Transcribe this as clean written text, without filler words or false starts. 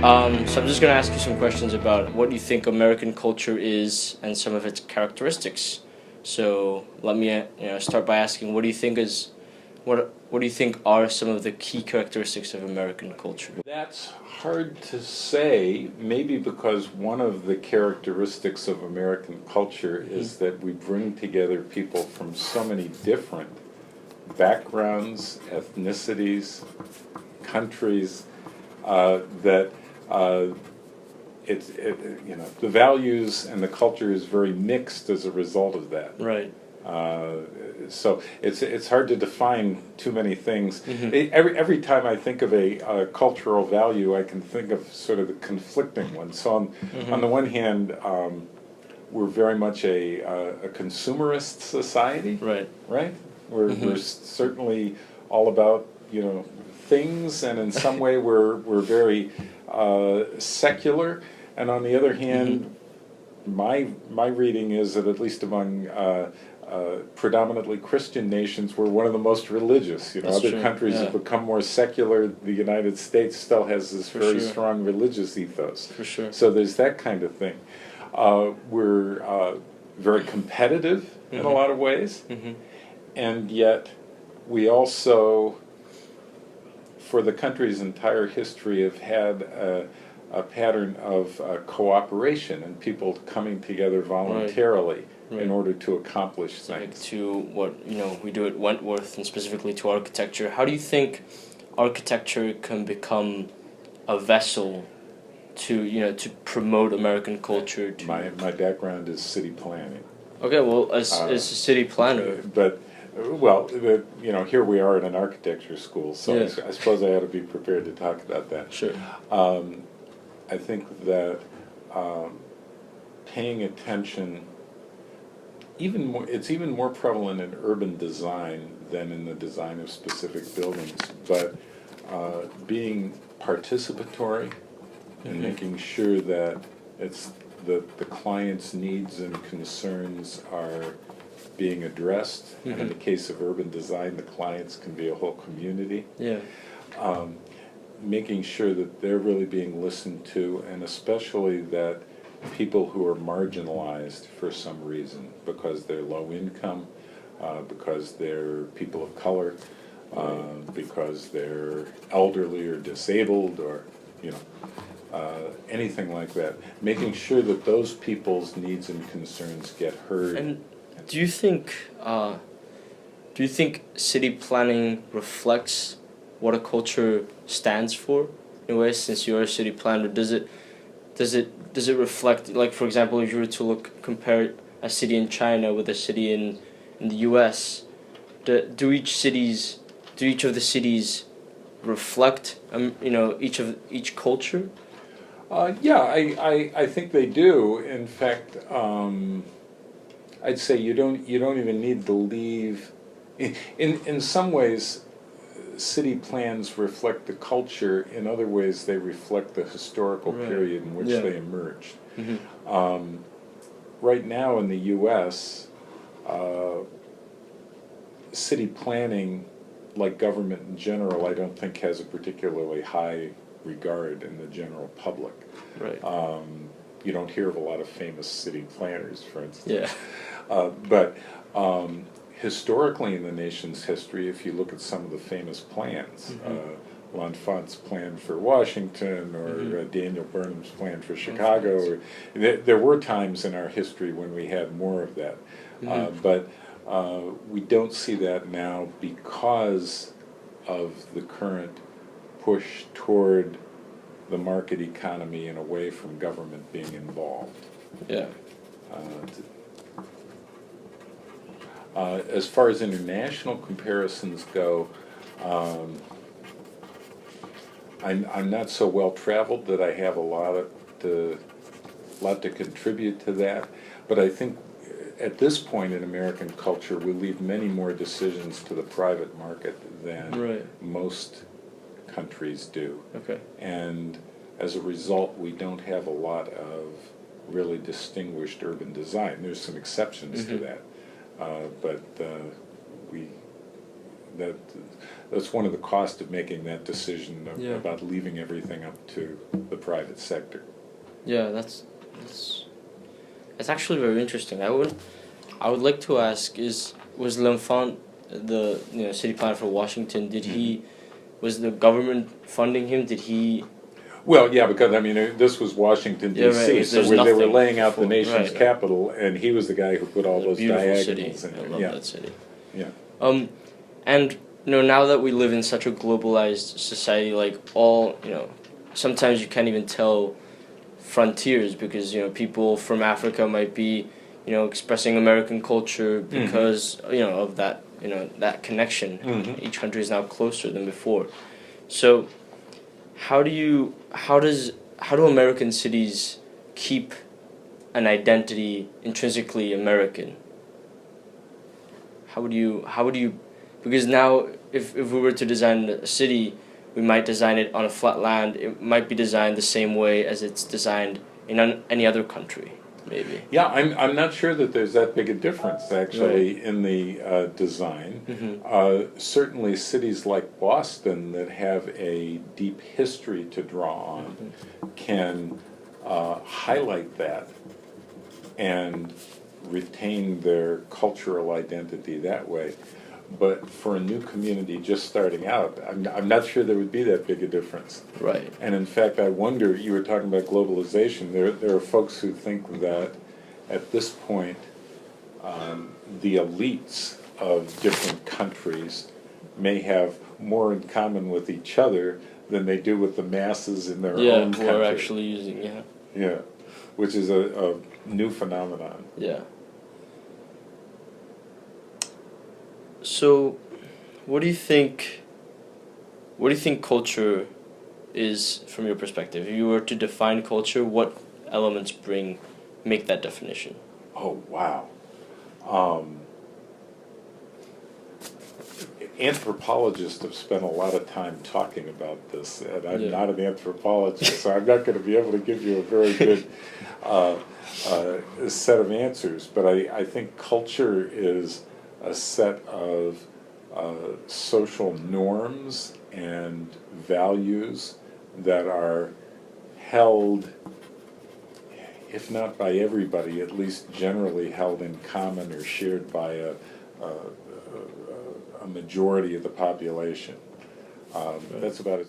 So I'm just going to ask you some questions about what you think American culture is and some of its characteristics. So let me start by asking, what do you think are some of the key characteristics of American culture? That's hard to say, maybe because one of the characteristics of American culture is that we bring together people from so many different backgrounds, ethnicities, countries, that the values and the culture is very mixed as a result of that. Right. So it's hard to define too many things. Every time I think of a cultural value, I can think of sort of the conflicting ones. So on the one hand, we're very much a consumerist society. Right. Right. We're certainly all about things, and in some way we're very secular. And on the other hand, my reading is that at least among predominantly Christian nations, we're one of the most religious. Other countries have become more secular. The United States still has this very strong religious ethos. For sure. So there's that kind of thing. We're very competitive in a lot of ways, and yet we also, for the country's entire history, have had a pattern of cooperation and people coming together voluntarily in order to accomplish things. Like to what we do at Wentworth, and specifically to architecture. How do you think architecture can become a vessel to promote American culture? My background is city planning. Okay, well, as a city planner, but here we are in an architecture school, so I suppose I ought to be prepared to talk about that. Sure. I think that paying attention, it's even more prevalent in urban design than in the design of specific buildings, but being participatory and making sure that the client's needs and concerns are being addressed. And in the case of urban design, the clients can be a whole community. Yeah. Making sure that they're really being listened to, and especially that people who are marginalized for some reason, because they're low income, because they're people of color, because they're elderly or disabled, or anything like that. Making sure that those people's needs and concerns get heard. And do you think city planning reflects what a culture stands for? In a way, since you're a city planner, does it reflect, like, for example, if you were to compare a city in China with a city in the U.S., do each of the cities reflect each culture? I think they do. In fact, I'd say you don't even need to leave. In some ways, city plans reflect the culture. In other ways, they reflect the historical period in which they emerged. Right now in the U.S., city planning, like government in general, I don't think has a particularly high regard in the general public. Right. You don't hear of a lot of famous city planners, for instance. Yeah. But historically in the nation's history, if you look at some of the famous plans, L'Enfant's plan for Washington, or Daniel Burnham's plan for Chicago, there were times in our history when we had more of that. But we don't see that now because of the current push toward the market economy and away from government being involved. Yeah. As far as international comparisons go, I'm not so well traveled that I have a lot to contribute to that, but I think at this point in American culture we leave many more decisions to the private market than most countries do. Okay. And as a result, we don't have a lot of really distinguished urban design. There's some exceptions to that, but that's one of the costs of making that decision Yeah. about leaving everything up to the private sector. Yeah, that's actually very interesting. I would like to ask, was L'Enfant the city planner for Washington? Was the government funding him? Did he? Well, yeah, because I mean, this was Washington Yeah, right, D.C., so there's they were nothing laying out the before- nation's right. capital, and he was the guy who put all It's a those beautiful diagonals city. in I there. love Yeah, that city. yeah. And now that we live in such a globalized society, like sometimes you can't even tell frontiers because people from Africa might be expressing American culture because of that that connection. Mhm. Each country is now closer than before. So how do American cities keep an identity intrinsically American? How would you because now if we were to design a city, we might design it on a flat land. It might be designed the same way as it's designed in any other country, maybe. Yeah, I'm not sure that there's that big a difference actually in the design. Certainly, cities like Boston that have a deep history to draw on can highlight that and retain their cultural identity that way. But for a new community just starting out, I'm not sure there would be that big a difference. Right. And in fact, I wonder, you were talking about globalization, there are folks who think that at this point, the elites of different countries may have more in common with each other than they do with the masses in their own country. Who are actually using, Yeah, which is a new phenomenon. Yeah. So, what do you think culture is from your perspective? If you were to define culture, what elements make that definition? Oh, wow. Anthropologists have spent a lot of time talking about this, and I'm not an anthropologist, so I'm not going to be able to give you a very good set of answers. But I think culture is a set of social norms and values that are held, if not by everybody, at least generally held in common or shared by a majority of the population. That's about as